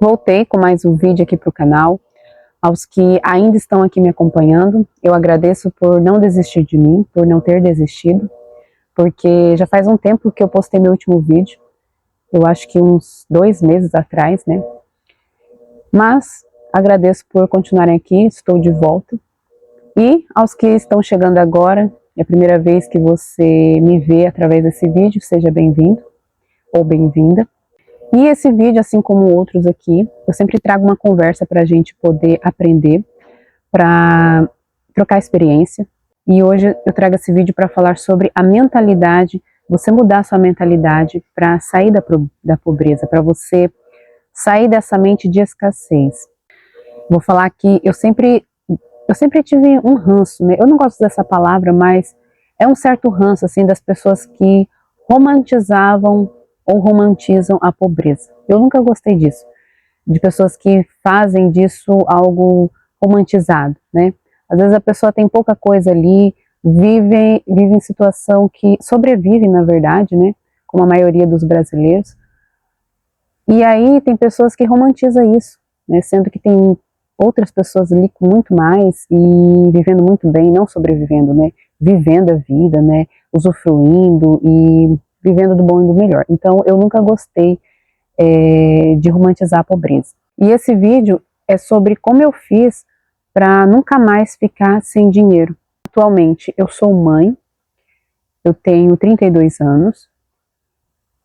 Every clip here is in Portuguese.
Voltei com mais um vídeo aqui para o canal. Aos que ainda estão aqui me acompanhando, eu agradeço por não desistir de mim, por não ter desistido, porque já faz um tempo que eu postei meu último vídeo, eu acho que uns 2 meses atrás, né? Mas agradeço por continuarem aqui, estou de volta. E aos que estão chegando agora, é a primeira vez que você me vê através desse vídeo, seja bem-vindo ou bem-vinda. E esse vídeo, assim como outros aqui, eu sempre trago uma conversa para a gente poder aprender, para trocar experiência. E hoje eu trago esse vídeo para falar sobre a mentalidade, você mudar sua mentalidade para sair da pobreza, para você sair dessa mente de escassez. Vou falar que eu sempre tive um ranço, né? Eu não gosto dessa palavra, mas é um certo ranço assim das pessoas que romantizavam ou romantizam a pobreza. Eu nunca gostei disso, de pessoas que fazem disso algo romantizado, né? Às vezes a pessoa tem pouca coisa ali, vive em situação que sobrevive, na verdade, né? Como a maioria dos brasileiros. E aí tem pessoas que romantizam isso, né? Sendo que tem outras pessoas ali com muito mais e vivendo muito bem, não sobrevivendo, né? Vivendo a vida, né? Usufruindo e vivendo do bom e do melhor. Então eu nunca gostei de romantizar a pobreza. E esse vídeo é sobre como eu fiz para nunca mais ficar sem dinheiro. Atualmente eu sou mãe, eu tenho 32 anos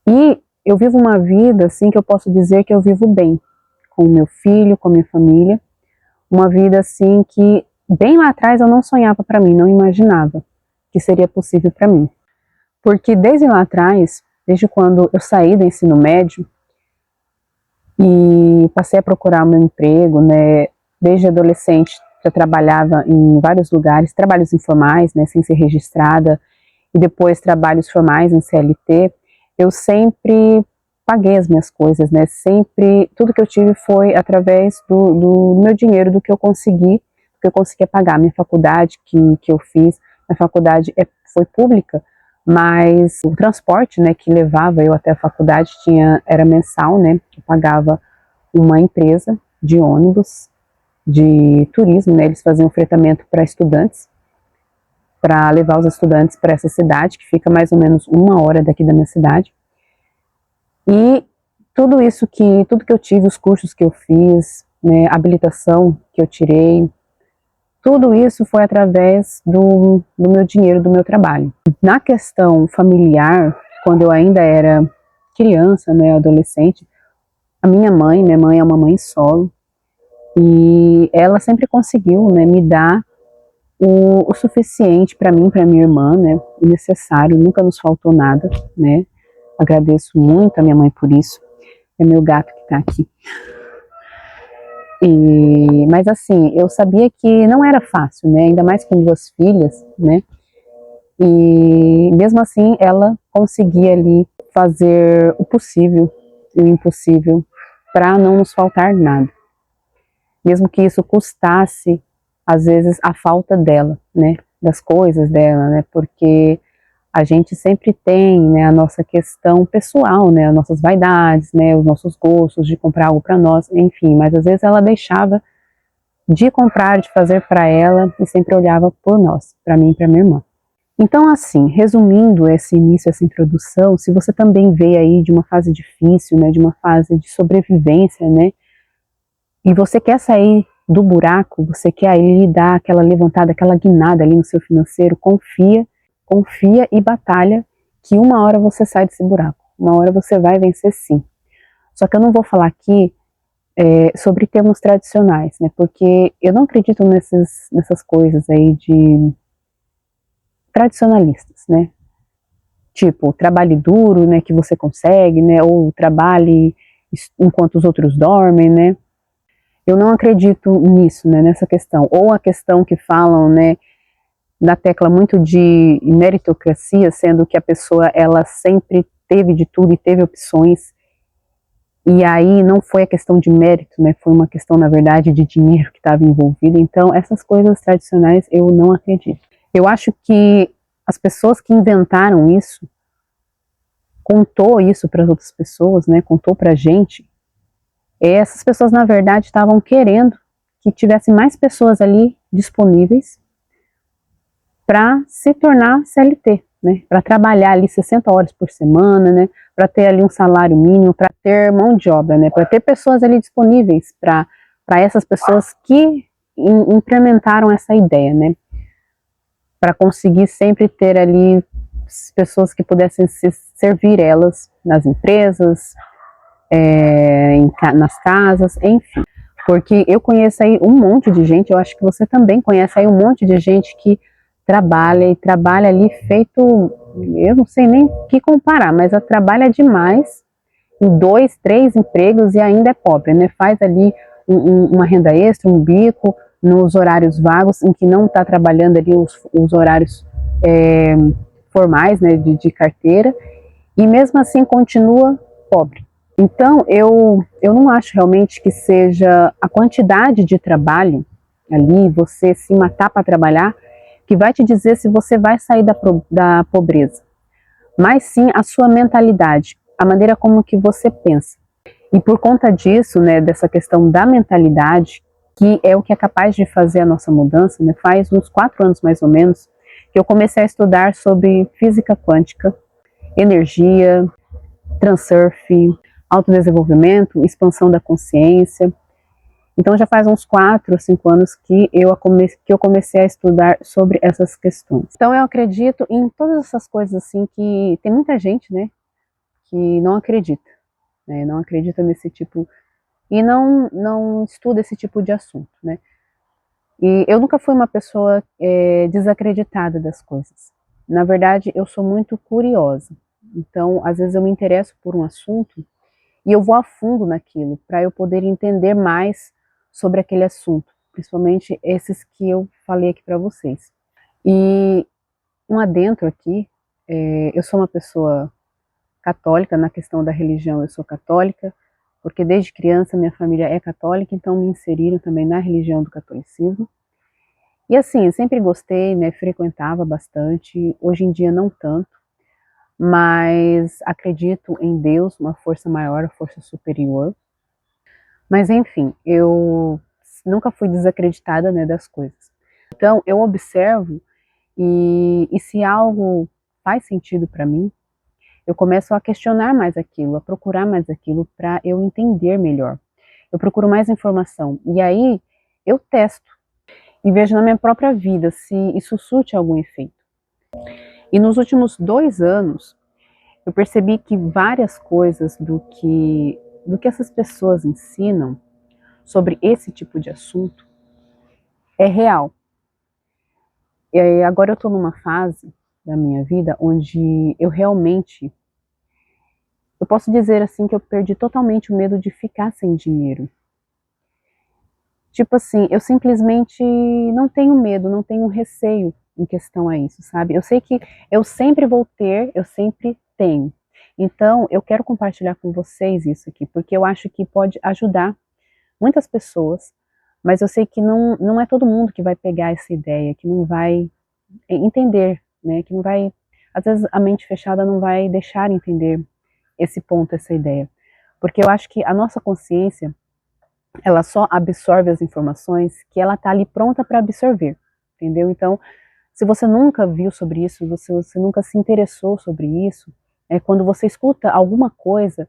e eu vivo uma vida assim que eu posso dizer que eu vivo bem, com o meu filho, com a minha família, uma vida assim que bem lá atrás eu não sonhava para mim, não imaginava que seria possível para mim. Porque desde lá atrás, desde quando eu saí do ensino médio e passei a procurar meu emprego, né, desde adolescente eu trabalhava em vários lugares, trabalhos informais, né, sem ser registrada, e depois trabalhos formais em CLT, eu sempre paguei as minhas coisas, né, sempre, tudo que eu tive foi através do meu dinheiro, do que eu conseguia pagar. Minha faculdade que eu fiz, a faculdade foi pública, mas o transporte, né, que levava eu até a faculdade era mensal, né, eu pagava uma empresa de ônibus, de turismo, né, eles faziam fretamento para estudantes, para levar os estudantes para essa cidade, que fica mais ou menos 1 hora daqui da minha cidade. E tudo que eu tive, os cursos que eu fiz, né, a habilitação que eu tirei, tudo isso foi através do meu dinheiro, do meu trabalho. Na questão familiar, quando eu ainda era criança, né, adolescente, a minha mãe é uma mãe solo, e ela sempre conseguiu, né, me dar o suficiente para mim, para minha irmã, né, o necessário, nunca nos faltou nada, né. Agradeço muito a minha mãe por isso. É meu gato que está aqui. Mas assim, eu sabia que não era fácil, né? Ainda mais com 2 filhas, né? E mesmo assim, ela conseguia ali fazer o possível e o impossível para não nos faltar nada. Mesmo que isso custasse, às vezes, a falta dela, né? Das coisas dela, né? Porque a gente sempre tem, né, a nossa questão pessoal, né, as nossas vaidades, né, os nossos gostos de comprar algo para nós, enfim, mas às vezes ela deixava de comprar, de fazer para ela e sempre olhava por nós, para mim e para minha irmã. Então, assim, resumindo esse início, essa introdução, se você também veio aí de uma fase difícil, né, de uma fase de sobrevivência, né, e você quer sair do buraco, você quer aí dar aquela levantada, aquela guinada ali no seu financeiro, confia e batalha, que uma hora você sai desse buraco, uma hora você vai vencer sim. Só que eu não vou falar aqui sobre termos tradicionais, né, porque eu não acredito nessas coisas aí de tradicionalistas, né, tipo, trabalhe duro, né, que você consegue, né, ou trabalhe enquanto os outros dormem, né. Eu não acredito nisso, né, nessa questão, ou a questão que falam, né, da tecla muito de meritocracia, sendo que a pessoa ela sempre teve de tudo e teve opções, e aí não foi a questão de mérito, né, foi uma questão, na verdade, de dinheiro que estava envolvido. Então, essas coisas tradicionais eu não acredito. Eu acho que as pessoas que inventaram isso, contou isso para as outras pessoas, né, contou para a gente, Essas pessoas, na verdade, estavam querendo que tivesse mais pessoas ali disponíveis para se tornar CLT, né? Para trabalhar ali 60 horas por semana, né? Para ter ali um salário mínimo, para ter mão de obra, né? Para ter pessoas ali disponíveis para essas pessoas que implementaram essa ideia, né? Para conseguir sempre ter ali pessoas que pudessem se servir elas nas empresas, nas casas, enfim. Porque eu conheço aí um monte de gente, eu acho que você também conhece aí um monte de gente que trabalha ali feito, eu não sei nem o que comparar, mas ela trabalha demais, em 2, 3 empregos e ainda é pobre, né? Faz ali uma renda extra, um bico, nos horários vagos, em que não está trabalhando ali os horários formais, né, de carteira, e mesmo assim continua pobre. Então, eu não acho realmente que seja a quantidade de trabalho ali, você se matar para trabalhar, que vai te dizer se você vai sair da pobreza, mas sim a sua mentalidade, a maneira como que você pensa. E por conta disso, né, dessa questão da mentalidade, que é o que é capaz de fazer a nossa mudança, né, faz uns 4 anos mais ou menos, que eu comecei a estudar sobre física quântica, energia, transurf, autodesenvolvimento, expansão da consciência. Então já faz uns 4 ou 5 anos que eu comecei a estudar sobre essas questões. Então eu acredito em todas essas coisas assim que tem muita gente, né, que não acredita, né, não acredita nesse tipo e não estuda esse tipo de assunto, né. E eu nunca fui uma pessoa desacreditada das coisas. Na verdade, eu sou muito curiosa. Então, às vezes eu me interesso por um assunto e eu vou a fundo naquilo para eu poder entender mais sobre aquele assunto, principalmente esses que eu falei aqui para vocês. E um adentro aqui, eu sou uma pessoa católica, na questão da religião eu sou católica, porque desde criança minha família é católica, então me inseriram também na religião do catolicismo. E assim, sempre gostei, né, frequentava bastante, hoje em dia não tanto, mas acredito em Deus, uma força maior, uma força superior. Mas enfim, eu nunca fui desacreditada, né, das coisas. Então eu observo e se algo faz sentido para mim, eu começo a questionar mais aquilo, a procurar mais aquilo para eu entender melhor. Eu procuro mais informação e aí eu testo e vejo na minha própria vida se isso surte algum efeito. E nos últimos 2 anos eu percebi que várias coisas do que essas pessoas ensinam sobre esse tipo de assunto é real. E agora eu estou numa fase da minha vida onde eu realmente, eu posso dizer assim que eu perdi totalmente o medo de ficar sem dinheiro. Tipo assim, eu simplesmente não tenho medo, não tenho receio em questão a isso, sabe? Eu sei que eu sempre vou ter, eu sempre tenho. Então, eu quero compartilhar com vocês isso aqui, porque eu acho que pode ajudar muitas pessoas, mas eu sei que não é todo mundo que vai pegar essa ideia, que não vai entender, né? Que não vai, às vezes a mente fechada não vai deixar entender esse ponto, essa ideia. Porque eu acho que a nossa consciência, ela só absorve as informações que ela está ali pronta para absorver, entendeu? Então, se você nunca viu sobre isso, você nunca se interessou sobre isso, quando você escuta alguma coisa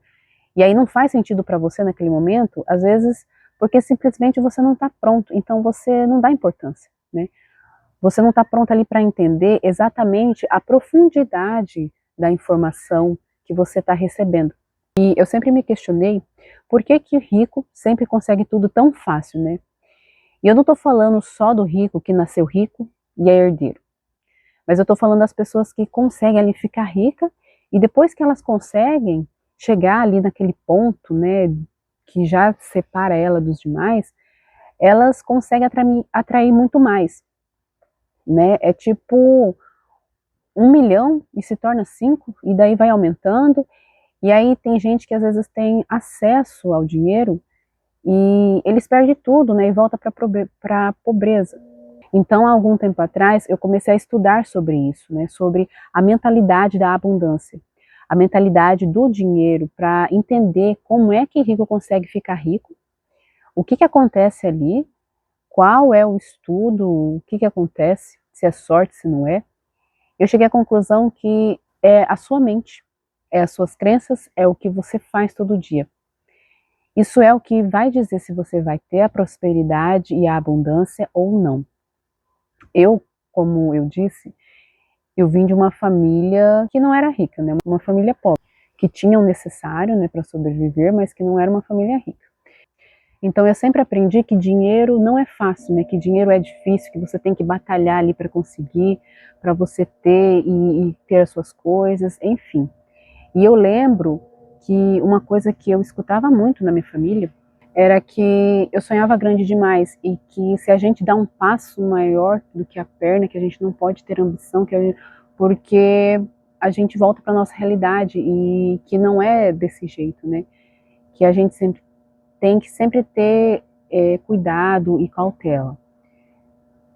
e aí não faz sentido para você naquele momento, às vezes porque simplesmente você não está pronto, então você não dá importância, né? Você não está pronto ali para entender exatamente a profundidade da informação que você está recebendo. E eu sempre me questionei por que o rico sempre consegue tudo tão fácil, né? E eu não estou falando só do rico que nasceu rico e é herdeiro, mas eu estou falando das pessoas que conseguem ali ficar rica e depois que elas conseguem chegar ali naquele ponto, né, que já separa ela dos demais, elas conseguem atrair muito mais, né? É tipo 1 milhão e se torna 5 e daí vai aumentando. E aí tem gente que às vezes tem acesso ao dinheiro e eles perdem tudo, né, e volta para a pobreza. Então, há algum tempo atrás, eu comecei a estudar sobre isso, né, sobre a mentalidade da abundância. a mentalidade do dinheiro para entender como é que rico consegue ficar rico, o que acontece ali, qual é o estudo, o que acontece, se é sorte, se não é. Eu cheguei à conclusão que é a sua mente, é as suas crenças, é o que você faz todo dia. Isso é o que vai dizer se você vai ter a prosperidade e a abundância ou não. Eu, como eu disse, eu vim de uma família que não era rica, né? Uma família pobre, que tinha o necessário, né, para sobreviver, mas que não era uma família rica. Então eu sempre aprendi que dinheiro não é fácil, né? Que dinheiro é difícil, que você tem que batalhar ali para conseguir, para você ter e ter as suas coisas, enfim. E eu lembro que uma coisa que eu escutava muito na minha família era que eu sonhava grande demais e que se a gente dá um passo maior do que a perna, que a gente não pode ter ambição, porque a gente volta para nossa realidade e que não é desse jeito, né? Que a gente sempre tem que sempre ter cuidado e cautela.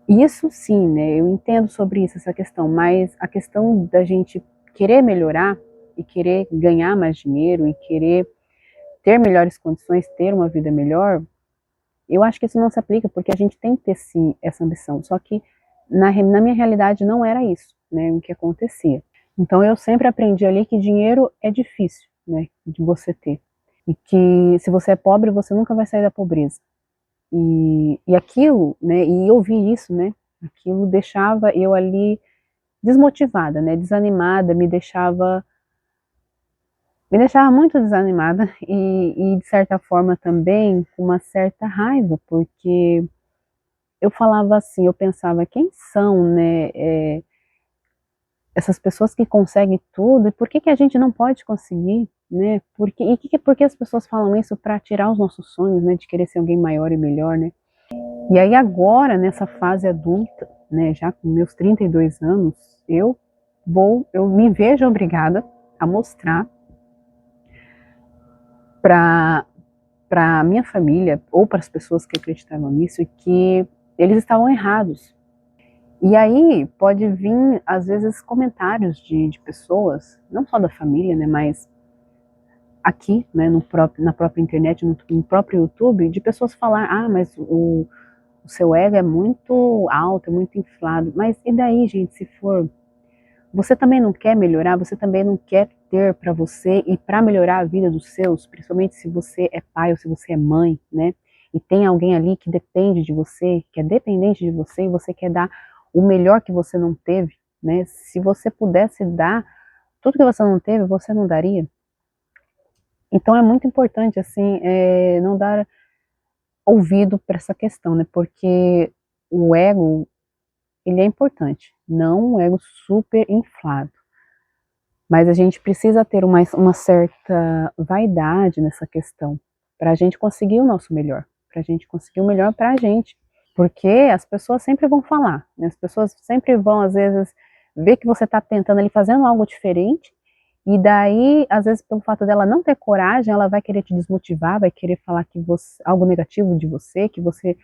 Isso sim, né? Eu entendo sobre isso, essa questão, mas a questão da gente querer melhorar e querer ganhar mais dinheiro e querer ter melhores condições, ter uma vida melhor, eu acho que isso não se aplica, porque a gente tem que ter sim essa ambição, só que na minha realidade não era isso, né, o que acontecia. Então eu sempre aprendi ali que dinheiro é difícil, né, de você ter, e que se você é pobre, você nunca vai sair da pobreza. E aquilo, né, e ouvir isso, né, aquilo deixava eu ali desmotivada, né, desanimada, me deixava muito desanimada e de certa forma também com uma certa raiva, porque eu falava assim, eu pensava, quem são, né, essas pessoas que conseguem tudo, e por que a gente não pode conseguir, né, por que as pessoas falam isso para tirar os nossos sonhos, né, de querer ser alguém maior e melhor, né. E aí agora, nessa fase adulta, né, já com meus 32 anos, eu me vejo obrigada a mostrar para a minha família ou para as pessoas que acreditavam nisso que eles estavam errados. E aí pode vir, às vezes, comentários de pessoas, não só da família, né, mas aqui, né, na própria internet, no próprio YouTube, de pessoas falar, mas o seu ego é muito alto, é muito inflado. Mas e daí, gente, se for... Você também não quer melhorar, você também não quer ter para você e para melhorar a vida dos seus, principalmente se você é pai ou se você é mãe, né? E tem alguém ali que depende de você, que é dependente de você e você quer dar o melhor que você não teve, né? Se você pudesse dar tudo que você não teve, você não daria? Então é muito importante, assim, não dar ouvido para essa questão, né? Porque o ego, ele é importante, não um ego super inflado. Mas a gente precisa ter uma certa vaidade nessa questão, para a gente conseguir o nosso melhor, para a gente conseguir o melhor para a gente. Porque as pessoas sempre vão falar, né? As pessoas sempre vão, às vezes, ver que você está tentando ali, fazendo algo diferente, e daí, às vezes, pelo fato dela não ter coragem, ela vai querer te desmotivar, vai querer falar que algo negativo de você, que você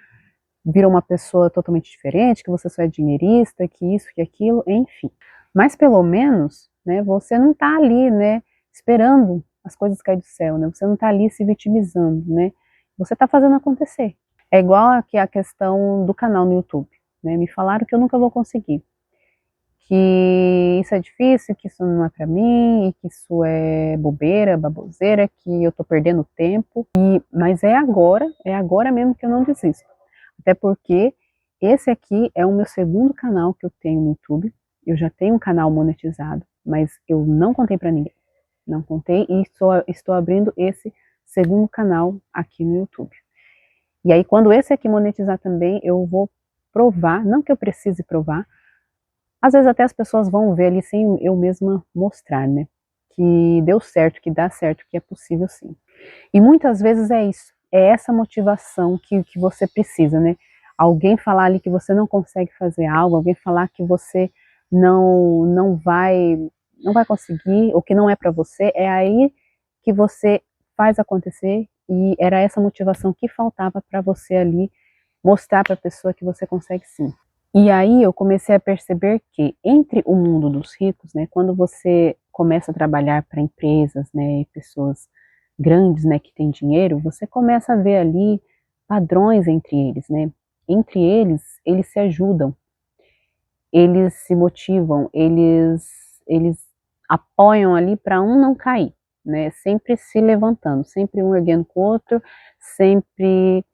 vira uma pessoa totalmente diferente, que você só é dinheirista, que isso, que aquilo, enfim. Mas pelo menos, né, você não está ali, né, esperando as coisas caírem do céu, né? Você não está ali se vitimizando, né? Você está fazendo acontecer. É igual aqui a questão do canal no YouTube, né? Me falaram que eu nunca vou conseguir, que isso é difícil, que isso não é para mim, e que isso é bobeira, baboseira, que eu estou perdendo tempo. Mas é agora mesmo que eu não desisto. Até porque esse aqui é o meu segundo canal que eu tenho no YouTube. Eu já tenho um canal monetizado, mas eu não contei para ninguém. Não contei e estou abrindo esse segundo canal aqui no YouTube. E aí quando esse aqui monetizar também, eu vou provar, não que eu precise provar, às vezes até as pessoas vão ver ali sem eu mesma mostrar, né? Que deu certo, que dá certo, que é possível sim. E muitas vezes é isso, é essa motivação que você precisa, né? Alguém falar ali que você não consegue fazer algo, alguém falar que você não vai conseguir, ou que não é para você, é aí que você faz acontecer, e era essa motivação que faltava para você ali mostrar para a pessoa que você consegue sim. E aí eu comecei a perceber que entre o mundo dos ricos, né, quando você começa a trabalhar para empresas, né, pessoas grandes, né, que têm dinheiro, você começa a ver ali padrões entre eles, né? Entre eles se ajudam, eles se motivam, eles apoiam ali para um não cair, né? Sempre se levantando, sempre um erguendo com o outro, sempre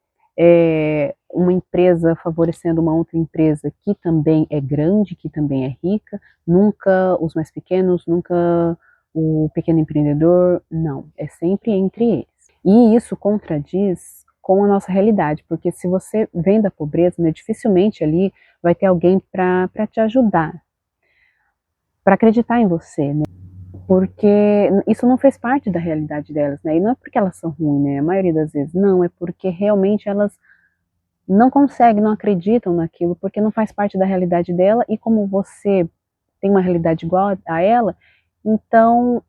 uma empresa favorecendo uma outra empresa que também é grande, que também é rica, nunca os mais pequenos, nunca o pequeno empreendedor, não, é sempre entre eles. E isso contradiz com a nossa realidade, porque se você vem da pobreza, né, dificilmente ali vai ter alguém para te ajudar, para acreditar em você, né? Porque isso não fez parte da realidade delas, né? E não é porque elas são ruins, né? A maioria das vezes não, é porque realmente elas não conseguem, não acreditam naquilo, porque não faz parte da realidade dela, e como você tem uma realidade igual a ela, então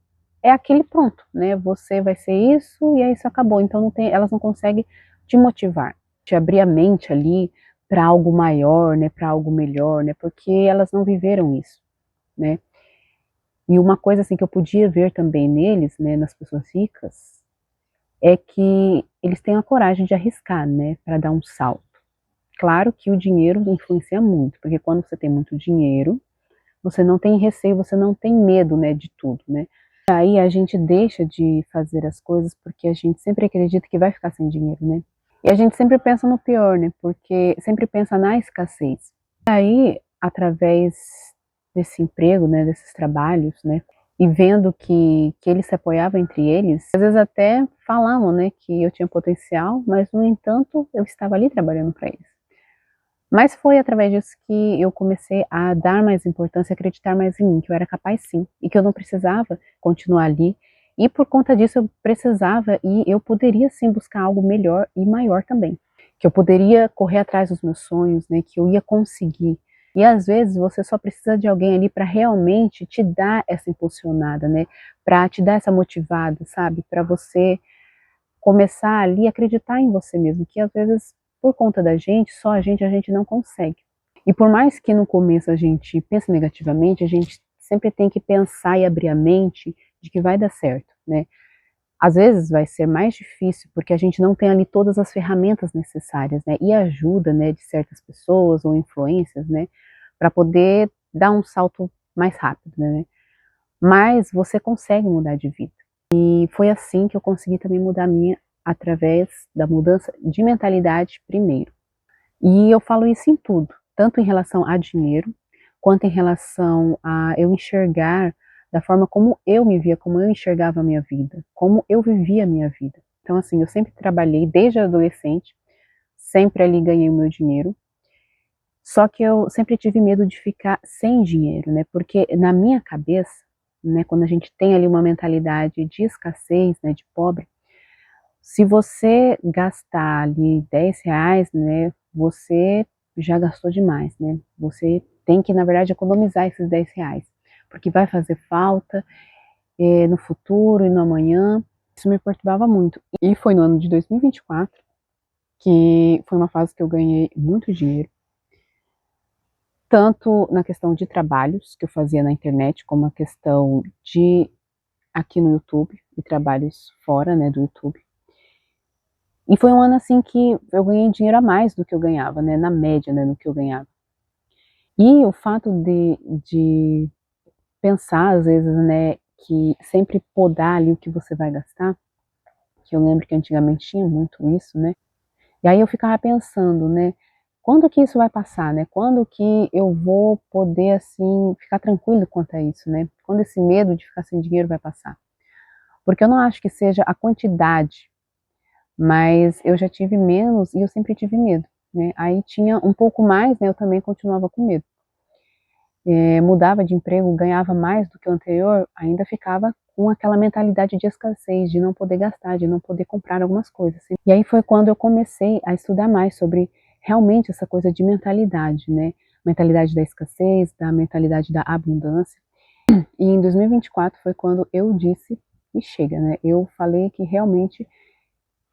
é aquele pronto, né? Você vai ser isso e aí isso acabou. Então não tem, elas não conseguem te motivar, te abrir a mente ali para algo maior, né? Para algo melhor, né? Porque elas não viveram isso, né? E uma coisa assim que eu podia ver também neles, né? Nas pessoas ricas, é que eles têm a coragem de arriscar, né? Para dar um salto. Claro que o dinheiro influencia muito, porque quando você tem muito dinheiro, você não tem receio, você não tem medo, né, de tudo, né? Aí a gente deixa de fazer as coisas porque a gente sempre acredita que vai ficar sem dinheiro, né? E a gente sempre pensa no pior, né? Porque sempre pensa na escassez. Aí, através desse emprego, né, desses trabalhos, né, e vendo que eles se apoiavam entre eles, às vezes até falavam, né, que eu tinha potencial, mas no entanto eu estava ali trabalhando para eles. Mas foi através disso que eu comecei a dar mais importância, acreditar mais em mim, que eu era capaz sim, e que eu não precisava continuar ali. E por conta disso eu precisava e eu poderia sim buscar algo melhor e maior também. Que eu poderia correr atrás dos meus sonhos, né? Que eu ia conseguir. E às vezes você só precisa de alguém ali para realmente te dar essa impulsionada, né? Para te dar essa motivada, sabe? Para você começar ali a acreditar em você mesmo, que às vezes por conta da gente, só a gente não consegue. E por mais que no começo a gente pense negativamente, a gente sempre tem que pensar e abrir a mente de que vai dar certo, né? Às vezes vai ser mais difícil porque a gente não tem ali todas as ferramentas necessárias, né? E ajuda, né, de certas pessoas ou influências, né, para poder dar um salto mais rápido, né? Mas você consegue mudar de vida. E foi assim que eu consegui também mudar a minha, através da mudança de mentalidade primeiro. E eu falo isso em tudo, tanto em relação a dinheiro, quanto em relação a eu enxergar da forma como eu me via, como eu enxergava a minha vida, como eu vivia a minha vida. Então, assim, eu sempre trabalhei desde adolescente, sempre ali ganhei o meu dinheiro, só que eu sempre tive medo de ficar sem dinheiro, né? Porque na minha cabeça, né, quando a gente tem ali uma mentalidade de escassez, né, de pobre, se você gastar ali R$ 10, né, você já gastou demais, né? Você tem que, na verdade, economizar esses R$ 10, porque vai fazer falta no futuro e no amanhã. Isso me perturbava muito. E foi no ano de 2024 que foi uma fase que eu ganhei muito dinheiro, tanto na questão de trabalhos que eu fazia na internet, como a questão de aqui no YouTube e trabalhos fora, né, do YouTube. E foi um ano assim que eu ganhei dinheiro a mais do que eu ganhava, né, na média, né, do que eu ganhava. E o fato de pensar, às vezes, né, que sempre podar ali o que você vai gastar, que eu lembro que antigamente tinha muito isso, né, e aí eu ficava pensando, né, quando que isso vai passar, né, quando que eu vou poder, assim, ficar tranquilo quanto a isso, né, quando esse medo de ficar sem dinheiro vai passar. Porque eu não acho que seja a quantidade, mas eu já tive menos e eu sempre tive medo, né? Aí tinha um pouco mais, né? Eu também continuava com medo. Mudava de emprego, ganhava mais do que o anterior, ainda ficava com aquela mentalidade de escassez, de não poder gastar, de não poder comprar algumas coisas. E aí foi quando eu comecei a estudar mais sobre realmente essa coisa de mentalidade, né? Mentalidade da escassez, da mentalidade da abundância. E em 2024 foi quando eu disse que chega, né? Eu falei que realmente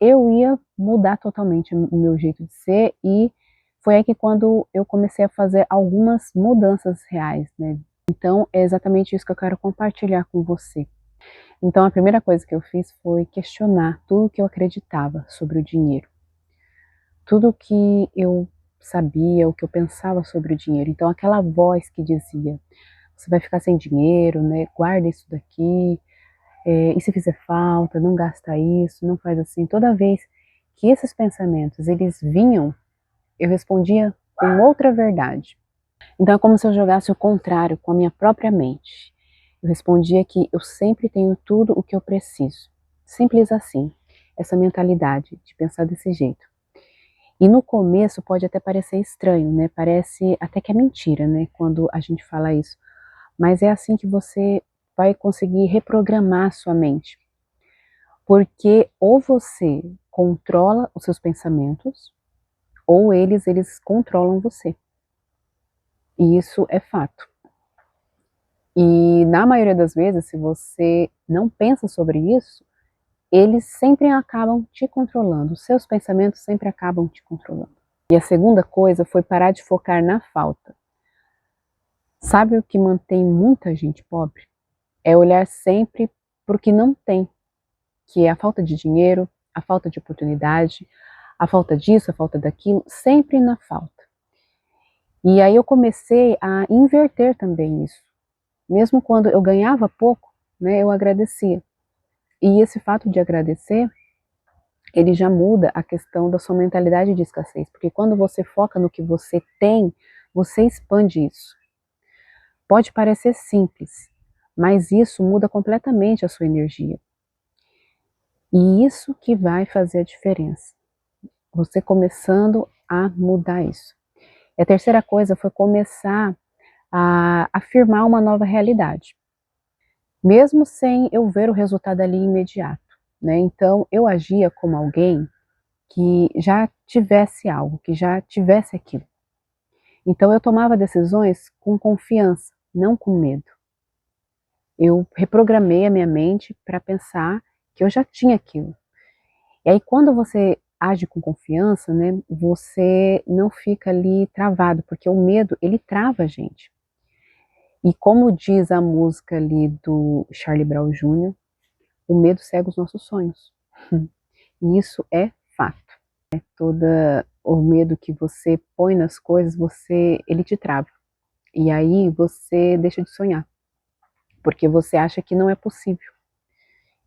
eu ia mudar totalmente o meu jeito de ser, e foi aí que quando eu comecei a fazer algumas mudanças reais, né? Então, é exatamente isso que eu quero compartilhar com você. Então, a primeira coisa que eu fiz foi questionar tudo o que eu acreditava sobre o dinheiro. Tudo o que eu sabia, o que eu pensava sobre o dinheiro. Então, aquela voz que dizia, você vai ficar sem dinheiro, né? Guarda isso daqui, e se fizer falta, não gasta isso, não faz assim. Toda vez que esses pensamentos, eles vinham, eu respondia com outra verdade. Então, é como se eu jogasse o contrário com a minha própria mente. Eu respondia que eu sempre tenho tudo o que eu preciso. Simples assim, essa mentalidade de pensar desse jeito. E no começo pode até parecer estranho, né? Parece até que é mentira, né? Quando a gente fala isso. Mas é assim que você vai conseguir reprogramar a sua mente. Porque ou você controla os seus pensamentos, ou eles controlam você. E isso é fato. E na maioria das vezes, se você não pensa sobre isso, eles sempre acabam te controlando. Os seus pensamentos sempre acabam te controlando. E a segunda coisa foi parar de focar na falta. Sabe o que mantém muita gente pobre? É olhar sempre para o que não tem, que é a falta de dinheiro, a falta de oportunidade, a falta disso, a falta daquilo, sempre na falta. E aí eu comecei a inverter também isso. Mesmo quando eu ganhava pouco, né, eu agradecia. E esse fato de agradecer, ele já muda a questão da sua mentalidade de escassez, porque quando você foca no que você tem, você expande isso. Pode parecer simples, mas isso muda completamente a sua energia. E isso que vai fazer a diferença. Você começando a mudar isso. E a terceira coisa foi começar a afirmar uma nova realidade, mesmo sem eu ver o resultado ali imediato, né? Então eu agia como alguém que já tivesse algo, que já tivesse aquilo. Então eu tomava decisões com confiança, não com medo. Eu reprogramei a minha mente para pensar que eu já tinha aquilo. E aí quando você age com confiança, né, você não fica ali travado, porque o medo, ele trava a gente. E como diz a música ali do Charlie Brown Jr., o medo cega os nossos sonhos. E isso é fato. Todo o medo que você põe nas coisas, ele te trava. E aí você deixa de sonhar, porque você acha que não é possível.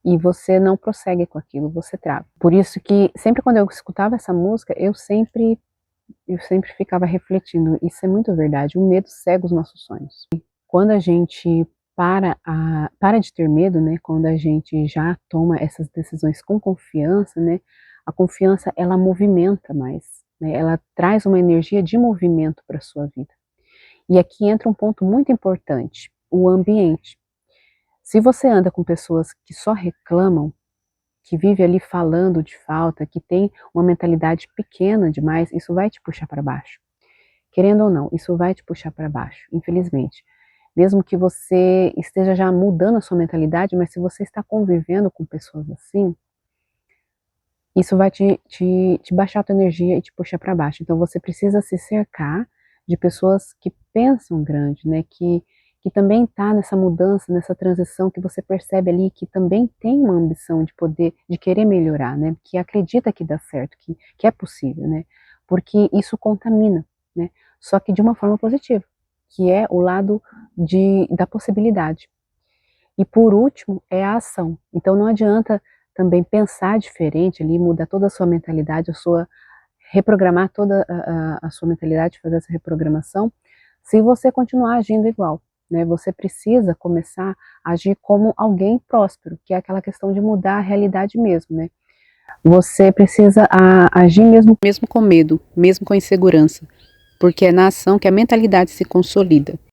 E você não prossegue com aquilo, você trava. Por isso que sempre quando eu escutava essa música, eu sempre ficava refletindo, isso é muito verdade, o medo cega os nossos sonhos. Quando a gente para de ter medo, né, quando a gente já toma essas decisões com confiança, né, a confiança ela movimenta mais, né, ela traz uma energia de movimento para a sua vida. E aqui entra um ponto muito importante, o ambiente. Se você anda com pessoas que só reclamam, que vive ali falando de falta, que tem uma mentalidade pequena demais, isso vai te puxar para baixo. Querendo ou não, isso vai te puxar para baixo, infelizmente. Mesmo que você esteja já mudando a sua mentalidade, mas se você está convivendo com pessoas assim, isso vai te baixar a tua energia e te puxar para baixo. Então você precisa se cercar de pessoas que pensam grande, né? Que também está nessa mudança, nessa transição, que você percebe ali que também tem uma ambição de poder, de querer melhorar, né? Que acredita que dá certo, que é possível, né? Porque isso contamina, né? Só que de uma forma positiva, que é o lado da possibilidade. E por último, é a ação. Então não adianta também pensar diferente ali, mudar toda a sua mentalidade, reprogramar toda a sua mentalidade, fazer essa reprogramação, se você continuar agindo igual, né? Você precisa começar a agir como alguém próspero, que é aquela questão de mudar a realidade mesmo, né? Você precisa agir mesmo com medo, mesmo com insegurança, porque é na ação que a mentalidade se consolida.